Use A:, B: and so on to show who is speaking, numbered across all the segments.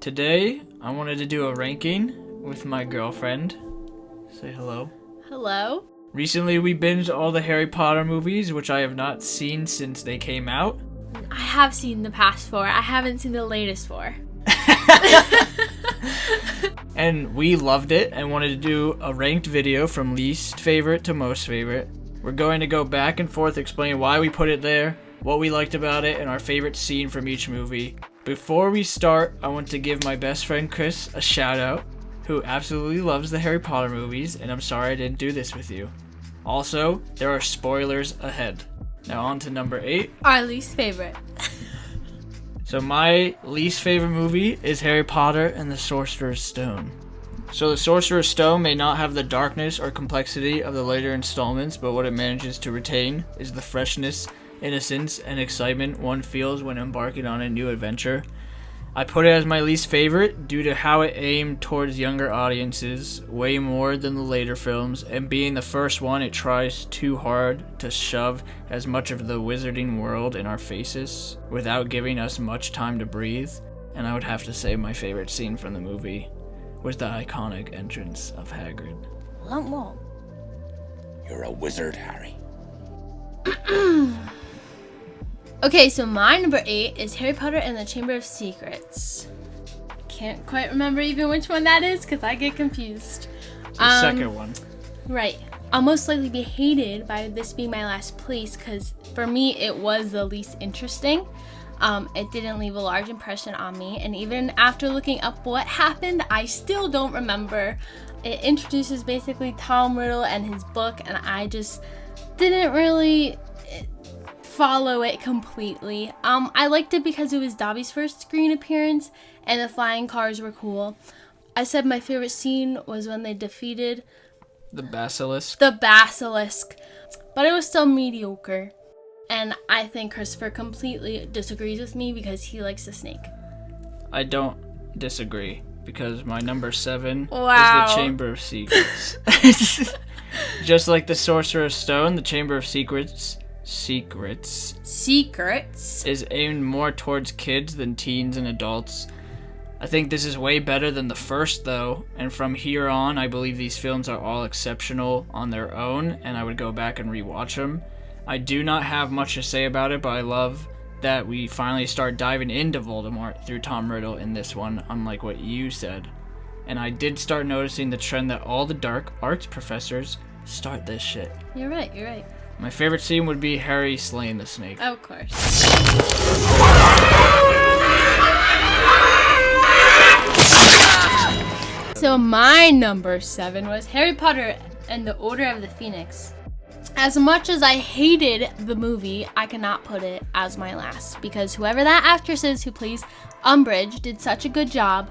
A: Today, I wanted to do a ranking with my girlfriend. Say hello.
B: Hello.
A: Recently, we binged all the Harry Potter movies, which I have not seen since they came out.
B: I have seen the past 4. I haven't seen the latest 4.
A: And we loved it and wanted to do a ranked video from least favorite to most favorite. We're going to go back and forth explaining why we put it there, what we liked about it, and our favorite scene from each movie. Before we start, I want to give my best friend Chris a shout out, who absolutely loves the Harry Potter movies, and I'm sorry I didn't do this with you. Also, there are spoilers ahead. Now on to number 8.
B: Our least favorite.
A: So my least favorite movie is Harry Potter and the Sorcerer's Stone. So the Sorcerer's Stone may not have the darkness or complexity of the later installments, but what it manages to retain is the freshness, innocence, and excitement one feels when embarking on a new adventure. I put it as my least favorite due to how it aimed towards younger audiences way more than the later films, and being the first one, it tries too hard to shove as much of the wizarding world in our faces without giving us much time to breathe. And I would have to say my favorite scene from the movie was the iconic entrance of Hagrid.
C: You're a wizard, Harry.
B: Okay, so my number 8 is Harry Potter and the Chamber of Secrets. Can't quite remember even which one that is because I get confused.
A: It's the second one.
B: Right. I'll most likely be hated by this being my last place because for me it was the least interesting. It didn't leave a large impression on me, and even after looking up what happened, I still don't remember. It introduces basically Tom Riddle and his book, and I just didn't really follow it completely. I liked it because it was Dobby's first screen appearance, and the flying cars were cool. I said my favorite scene was when they defeated
A: The basilisk.
B: But it was still mediocre. And I think Christopher completely disagrees with me because he likes the snake.
A: I don't disagree because my number 7 is
B: Wow.
A: the Chamber of Secrets. Just like the Sorcerer's Stone, the Chamber of Secrets is aimed more towards kids than teens and adults. I think this is way better than the first though, and from here on I believe these films are all exceptional on their own, and I would go back and rewatch them. I do not have much to say about it, but I love that we finally start diving into Voldemort through Tom Riddle in this one, unlike what you said. And I did start noticing the trend that all the dark arts professors start this shit.
B: You're right.
A: My favorite scene would be Harry slaying the snake.
B: Of course. So my number 7 was Harry Potter and the Order of the Phoenix. As much as I hated the movie, I cannot put it as my last because whoever that actress is who plays Umbridge did such a good job.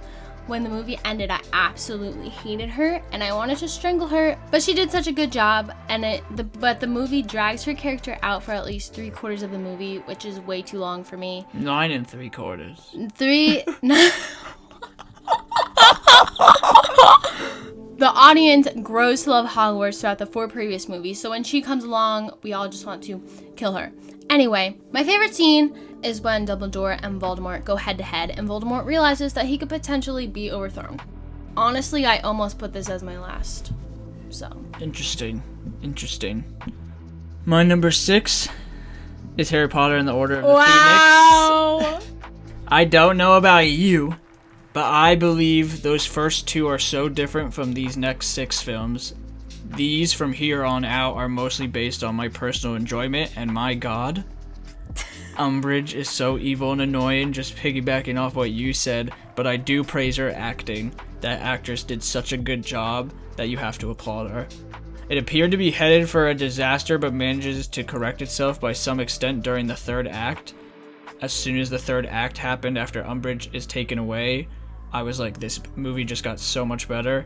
B: When the movie ended, I absolutely hated her and I wanted to strangle her, but she did such a good job, and but the movie drags her character out for at least 3/4 of the movie, which is way too long for me.
A: 9 3/4.
B: 3 The audience grows to love Hogwarts throughout the 4 previous movies, so when she comes along, we all just want to kill her. Anyway, my favorite scene is when Dumbledore and Voldemort go head to head, and Voldemort realizes that he could potentially be overthrown. Honestly, I almost put this as my last. So.
A: Interesting. My number 6 is Harry Potter and the Order of the Phoenix. I don't know about you, but I believe those first 2 are so different from these next 6 films. These from here on out are mostly based on my personal enjoyment, and my god, Umbridge is so evil and annoying, just piggybacking off what you said, but I do praise her acting. That actress did such a good job that you have to applaud her. It appeared to be headed for a disaster, but manages to correct itself by some extent during the 3rd act. As soon as the 3rd act happened after Umbridge is taken away, I was like, this movie just got so much better.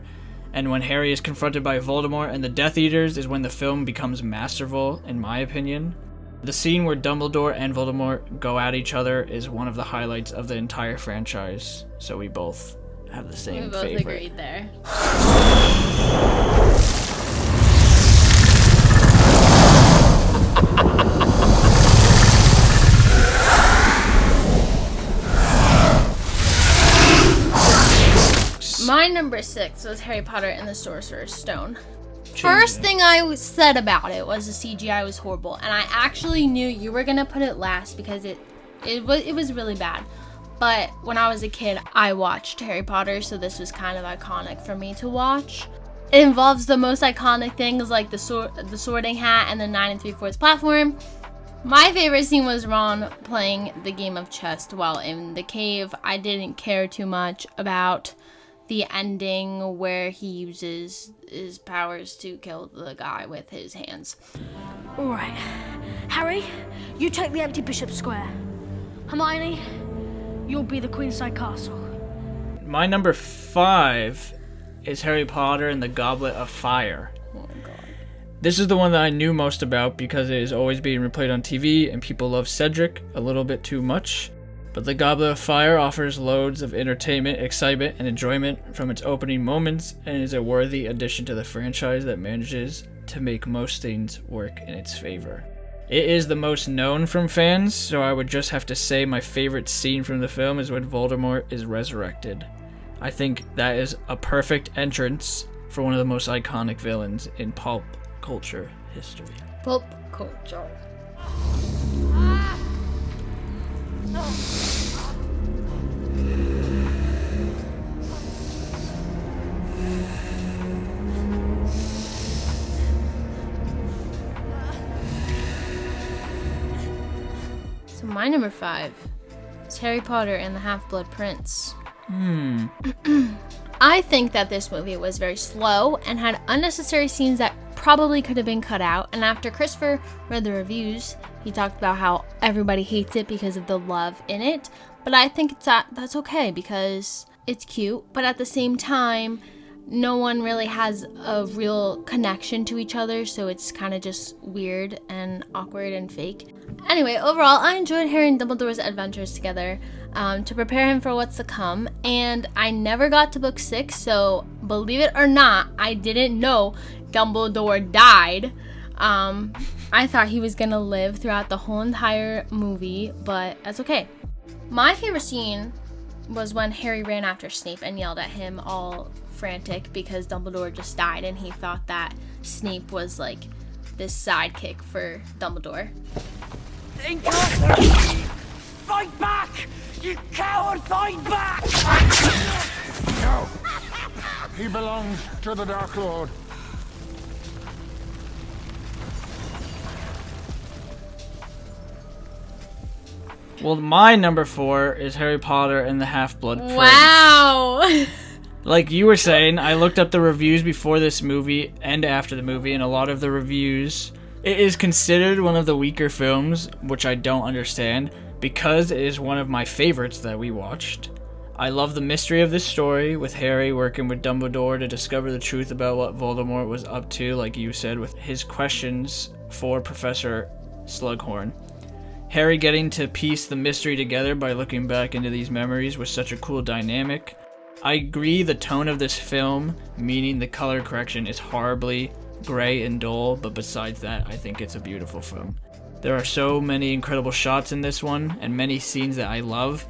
A: And when Harry is confronted by Voldemort and the Death Eaters is when the film becomes masterful, in my opinion. The scene where Dumbledore and Voldemort go at each other is one of the highlights of the entire franchise. So we both have the same favorite.
B: We both agreed there. My number 6 was Harry Potter and the Sorcerer's Stone. First thing I said about it was the CGI was horrible, and I actually knew you were gonna put it last because it was really bad. But when I was a kid, I watched Harry Potter, so this was kind of iconic for me to watch. It involves the most iconic things like the sorting hat and the 9 3/4 platform. My favorite scene was Ron playing the game of chess while in the cave. I didn't care too much about the ending where he uses his powers to kill the guy with his hands.
C: Alright, Harry, you take the empty bishop square. Hermione, you'll be the Queenside Castle.
A: My number 5 is Harry Potter and the Goblet of Fire.
B: Oh my god.
A: This is the one that I knew most about because it is always being replayed on TV and people love Cedric a little bit too much. But the Goblet of Fire offers loads of entertainment, excitement, and enjoyment from its opening moments and is a worthy addition to the franchise that manages to make most things work in its favor. It is the most known from fans, so I would just have to say my favorite scene from the film is when Voldemort is resurrected. I think that is a perfect entrance for one of the most iconic villains in pulp culture history.
B: Pulp culture. So my number 5 is Harry Potter and the Half-Blood Prince. I think that this movie was very slow and had unnecessary scenes that probably could have been cut out. And after Christopher read the reviews, he talked about how everybody hates it because of the love in it. But I think that's okay because it's cute. But at the same time, no one really has a real connection to each other. So it's kind of just weird and awkward and fake. Anyway, overall, I enjoyed Harry and Dumbledore's adventures together to prepare him for what's to come. And I never got to book 6, so believe it or not, I didn't know Dumbledore died. I thought he was gonna live throughout the whole entire movie, but that's okay. My favorite scene was when Harry ran after Snape and yelled at him all frantic because Dumbledore just died and he thought that Snape was like this sidekick for Dumbledore.
D: Fight back! You coward, fight back!
E: No! He belongs to the Dark Lord.
A: Well, my number 4 is Harry Potter and the Half-Blood Prince.
B: Wow!
A: Like you were saying, I looked up the reviews before this movie and after the movie, and a lot of the reviews, it is considered one of the weaker films, which I don't understand, because it is one of my favorites that we watched. I love the mystery of this story, with Harry working with Dumbledore to discover the truth about what Voldemort was up to, like you said, with his questions for Professor Slughorn. Harry getting to piece the mystery together by looking back into these memories was such a cool dynamic. I agree the tone of this film, meaning the color correction, is horribly gray and dull, but besides that, I think it's a beautiful film. There are so many incredible shots in this one, and many scenes that I love,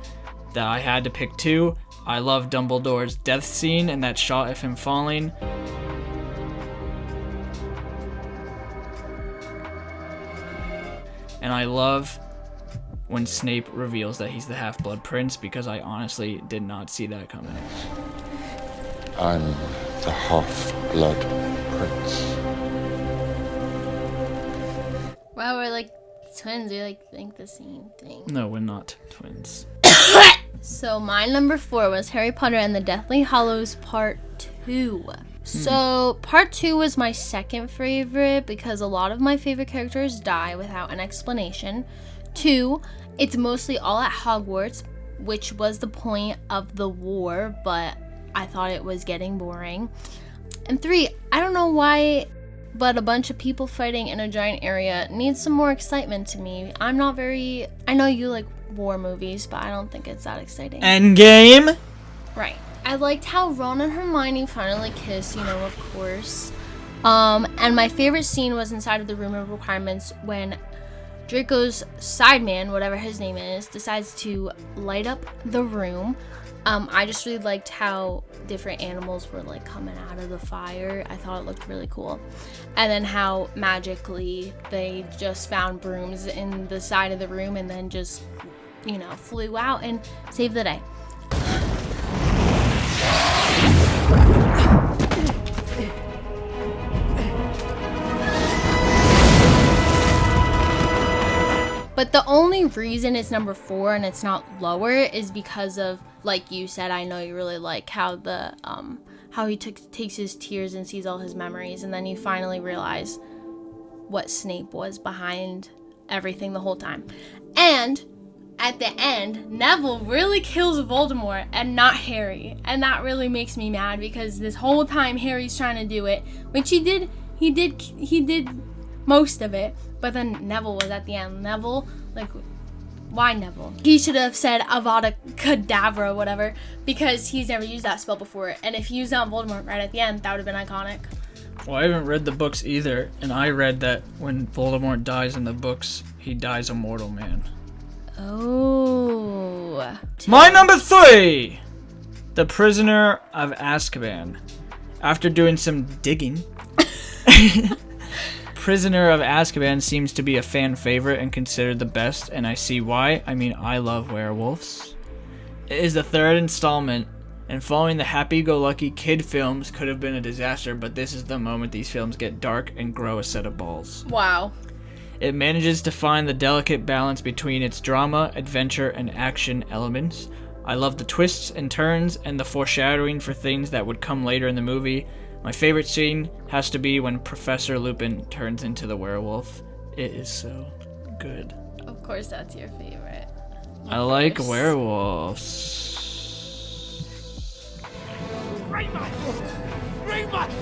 A: that I had to pick 2. I love Dumbledore's death scene and that shot of him falling. And I love when Snape reveals that he's the Half-Blood Prince, because I honestly did not see that coming.
E: I'm the Half-Blood Prince.
B: Wow, we're like twins. We like think the same thing.
A: No, we're not twins.
B: So my number 4 was Harry Potter and the Deathly Hallows Part 2. So Part 2 was my second favorite because a lot of my favorite characters die without an explanation. 2, it's mostly all at Hogwarts, which was the point of the war, but I thought it was getting boring. And 3, I don't know why, but a bunch of people fighting in a giant area needs some more excitement to me. I know you like war movies, but I don't think it's that exciting.
A: Endgame?
B: Right. I liked how Ron and Hermione finally kissed, of course. And my favorite scene was inside of the Room of Requirements when Draco's sideman, whatever his name is, decides to light up the room. I just really liked how different animals were like coming out of the fire. I thought it looked really cool. And then how magically they just found brooms in the side of the room and then just, you know, flew out and saved the day. But the only reason it's number 4 and it's not lower is because of, like you said, I know you really like how the how he takes his tears and sees all his memories, and then you finally realize what Snape was behind everything the whole time. And at the end, Neville really kills Voldemort and not Harry, and that really makes me mad because this whole time Harry's trying to do it, which he did most of it, but then Neville was at the end. Neville, like, why Neville? He should have said Avada Kedavra, whatever, because he's never used that spell before, and if he used that on Voldemort right at the end, that would have been iconic.
A: Well, I haven't read the books either, and I read that when Voldemort dies in the books, he dies a mortal man.
B: Oh.
A: My number 3! The Prisoner of Azkaban. After doing some digging, Prisoner of Azkaban seems to be a fan favorite and considered the best, and I see why. I mean, I love werewolves. It is the 3rd installment, and following the happy-go-lucky kid films could have been a disaster, but this is the moment these films get dark and grow a set of balls.
B: Wow.
A: It manages to find the delicate balance between its drama, adventure, and action elements. I love the twists and turns and the foreshadowing for things that would come later in the movie. My favorite scene has to be when Professor Lupin turns into the werewolf. It is so good.
B: Of course that's your favorite.
A: I like werewolves.
D: Raymond! Raymond!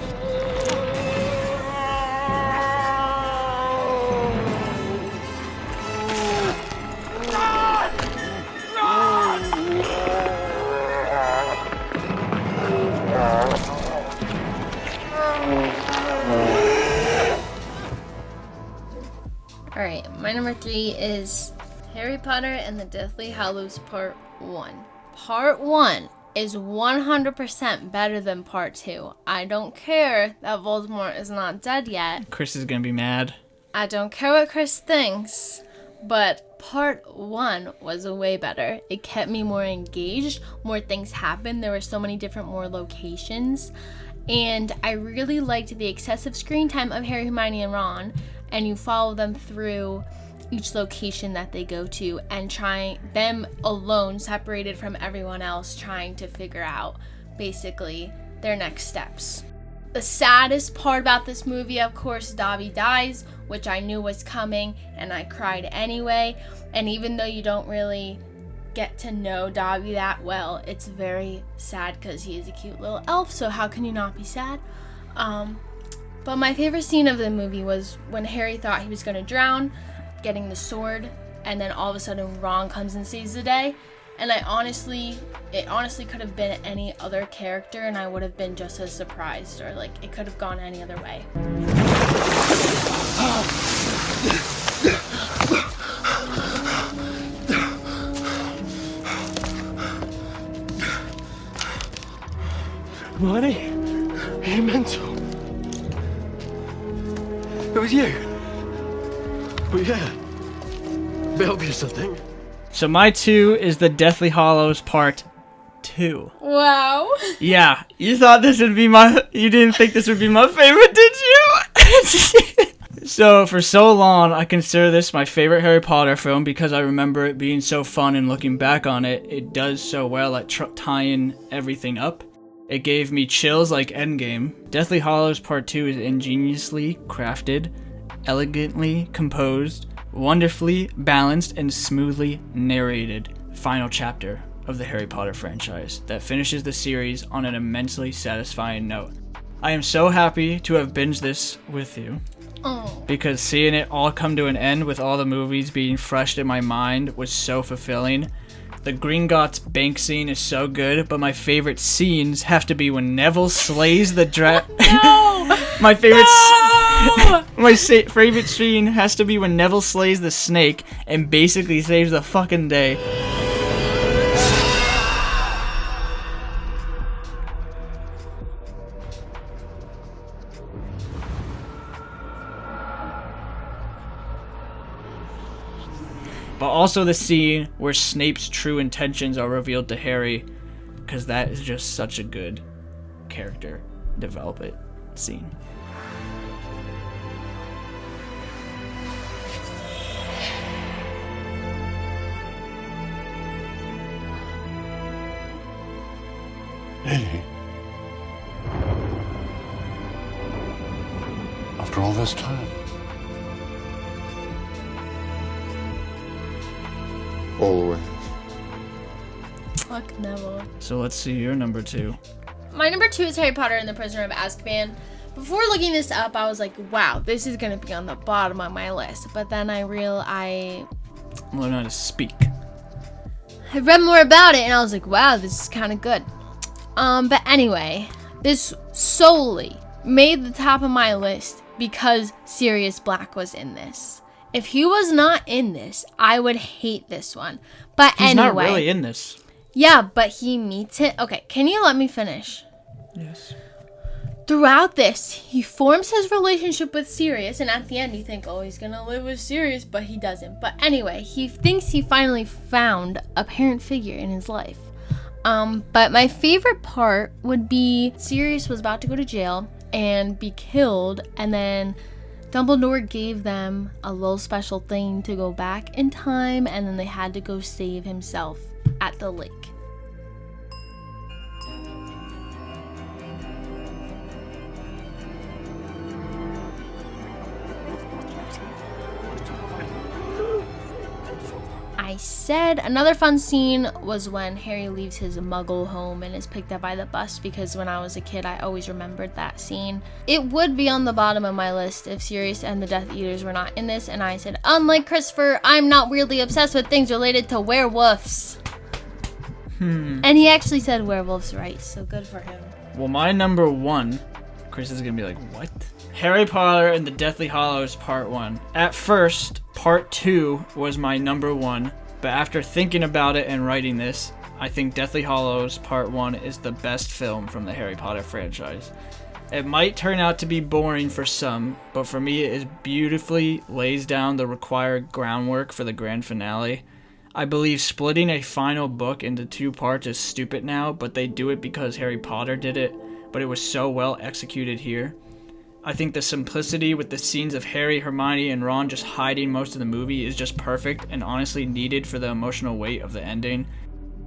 B: Alright, my number 3 is Harry Potter and the Deathly Hallows Part 1. Part 1 is 100% better than Part 2. I don't care that Voldemort is not dead yet.
A: Chris is gonna be mad.
B: I don't care what Chris thinks, but Part 1 was way better. It kept me more engaged, more things happened, there were so many different more locations, and I really liked the excessive screen time of Harry, Hermione, and Ron, and you follow them through each location that they go to and trying them alone, separated from everyone else, trying to figure out basically their next steps. The saddest part about this movie, of course, Dobby dies, which I knew was coming, and I cried anyway. And even though you don't really get to know Dobby that well, it's very sad because he is a cute little elf, so how can you not be sad? But my favorite scene of the movie was when Harry thought he was going to drown, getting the sword, and then all of a sudden Ron comes and saves the day. And it honestly could have been any other character and I would have been just as surprised, or like it could have gone any other way.
F: Hermione? Are you mental? It was you. But yeah. A bit obvious, I think.
A: So my 2 is the Deathly Hallows Part 2.
B: Wow.
A: Yeah, you thought this would be you didn't think this would be my favorite, did you? So so long, I consider this my favorite Harry Potter film because I remember it being so fun, and looking back on it, it does so well at tying everything up. It gave me chills like Endgame. Deathly Hallows Part 2 is ingeniously crafted, elegantly composed, wonderfully balanced, and smoothly narrated final chapter of the Harry Potter franchise that finishes the series on an immensely satisfying note. I am so happy to have binged this with you. Because seeing it all come to an end with all the movies being fresh in my mind was so fulfilling. The Gringotts bank scene is so good, but my favorite scenes have to be when Neville slays the
B: No!
A: My favorite
B: No!
A: My favorite scene has to be when Neville slays the snake and basically saves the fucking day. but also the scene where Snape's true intentions are revealed to Harry, because that is just such a good character development scene.
E: Lily. After all this time. Always.
B: Fuck Neville.
A: So let's see your number 2.
B: My number 2 is Harry Potter and the Prisoner of Azkaban. Before looking this up, I was like, wow, this is gonna be on the bottom of my list. But then I
A: Learn how to speak.
B: read more about it and I was like, wow, this is kind of good. But anyway, this solely made the top of my list because Sirius Black was in this. If he was not in this, I would hate this one. But
A: He's
B: anyway.
A: not really in this.
B: Yeah, but he meets it. Okay, can you let me finish?
A: Yes.
B: Throughout this, he forms his relationship with Sirius, and at the end you think, oh, he's gonna live with Sirius, but he doesn't. But anyway, he thinks he finally found a parent figure in his life. But my favorite part would be Sirius was about to go to jail and be killed, and then Dumbledore gave them a little special thing to go back in time, and then they had to go save himself at the lake. I said another fun scene was when Harry leaves his muggle home and is picked up by the bus, because when I was a kid I always remembered that scene. It would be on the bottom of my list if Sirius and the Death Eaters were not in this, and I said, unlike Christopher, I'm not weirdly obsessed with things related to werewolves. And he actually said werewolves right, so good for him.
A: Well, my number 1, Chris is gonna be like, what? Harry Potter and the Deathly Hallows Part 1. At first, Part 2 was my number 1, but after thinking about it and writing this, I think Deathly Hallows Part 1 is the best film from the Harry Potter franchise. It might turn out to be boring for some, but for me it is beautifully lays down the required groundwork for the grand finale. I believe splitting a final book into 2 parts is stupid now, but they do it because Harry Potter did it, but it was so well executed here. I think the simplicity with the scenes of Harry, Hermione, and Ron just hiding most of the movie is just perfect and honestly needed for the emotional weight of the ending.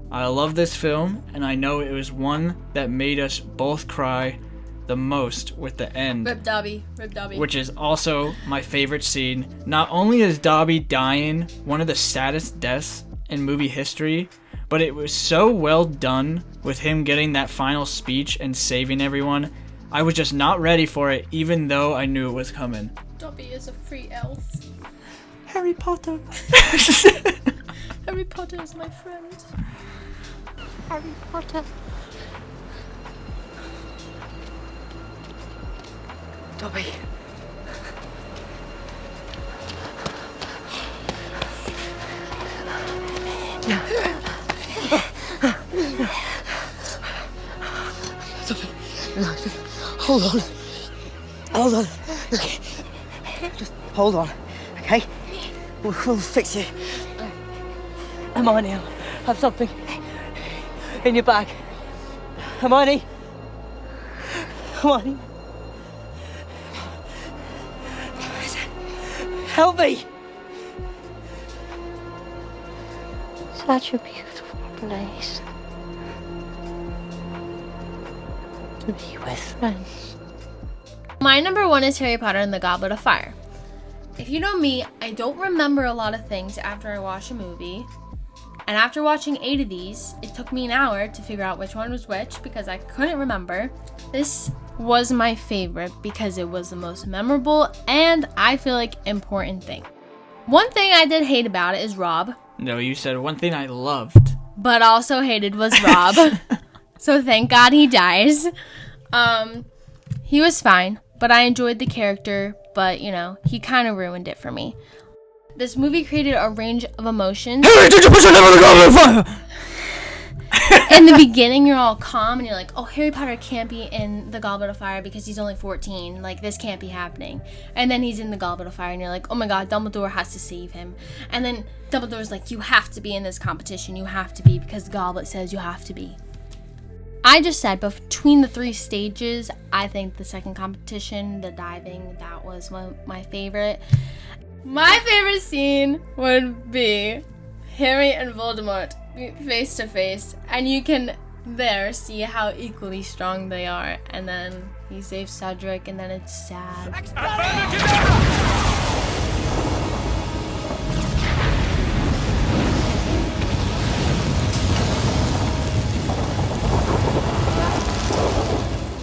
A: I love this film, and I know it was one that made us both cry the most with the end.
B: Rip Dobby.
A: Which is also my favorite scene. Not only is Dobby dying one of the saddest deaths in movie history, but it was so well done with him getting that final speech and saving everyone. I was just not ready for it, even though I knew it was coming.
B: Dobby is a free elf.
A: Harry Potter.
B: Harry Potter is my friend. Harry Potter.
C: Dobby. Hold on. Okay. Just hold on, okay? We'll fix it. Hermione, have something in your bag. Hermione. Help me.
G: Such a beautiful place to be with friends.
B: My number 1 is Harry Potter and the Goblet of Fire. If you know me, I don't remember a lot of things after I watch a movie. And after watching 8 of these, it took me an hour to figure out which one was which because I couldn't remember. This was my favorite because it was the most memorable and I feel like important thing. One thing I did hate about it is Rob.
A: No, you said one thing I loved.
B: But also hated was Rob. So thank God he dies. He was fine, but I enjoyed the character, but you know, he kind of ruined it for me. This movie created a range of emotions.
A: Harry, did you put your name on the Goblet of Fire?
B: In the beginning, you're all calm and you're like, oh, Harry Potter can't be in the Goblet of Fire because he's only 14. Like, this can't be happening. And then he's in the Goblet of Fire and you're like, oh my god, Dumbledore has to save him. And then Dumbledore's like, you have to be in this competition. You have to be because the Goblet says you have to be. I just said between the 3 stages, I think the second competition, the diving, that was my favorite. My favorite scene would be Harry and Voldemort face to face, and you can there see how equally strong they are. And then he saves Cedric, and then it's sad.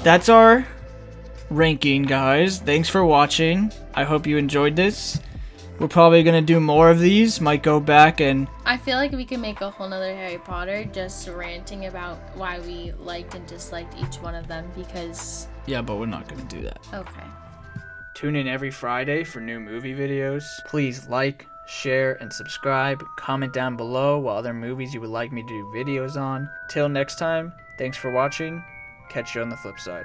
A: That's our ranking, guys. Thanks for watching. I hope you enjoyed this. We're probably gonna do more of these. Might go back and...
B: I feel like we can make a whole nother Harry Potter just ranting about why we liked and disliked each one of them because...
A: Yeah, but we're not gonna do that.
B: Okay.
A: Tune in every Friday for new movie videos. Please like, share, and subscribe. Comment down below what other movies you would like me to do videos on. Till next time, thanks for watching. Catch you on the flip side.